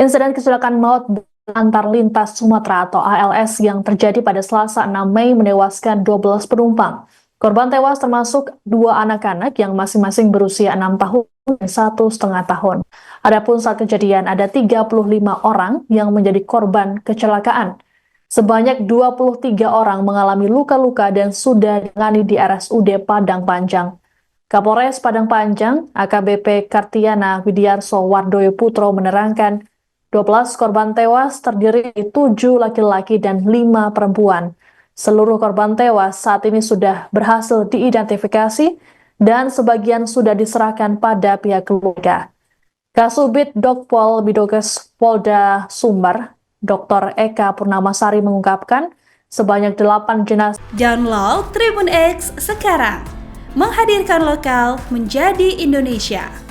Insiden kecelakaan maut antar lintas Sumatera atau ALS yang terjadi pada Selasa 6 Mei menewaskan 12 penumpang. Korban tewas termasuk 2 anak-anak yang masing-masing berusia 6 tahun dan 1,5 tahun. Adapun saat kejadian ada 35 orang yang menjadi korban kecelakaan. Sebanyak 23 orang mengalami luka-luka dan sudah ditangani di RSUD Padang Panjang. Kapolres Padang Panjang, AKBP Kartiana Widiarso Wardoyo Putro menerangkan, 12 korban tewas terdiri dari 7 laki-laki dan 5 perempuan. Seluruh korban tewas saat ini sudah berhasil diidentifikasi dan sebagian sudah diserahkan pada pihak keluarga. Kasubit Dokpol Bidokes Polda Sumbar, Dr. Eka Purnamasari mengungkapkan, sebanyak 8 jenazah. Download Tribun X sekarang, menghadirkan lokal menjadi Indonesia.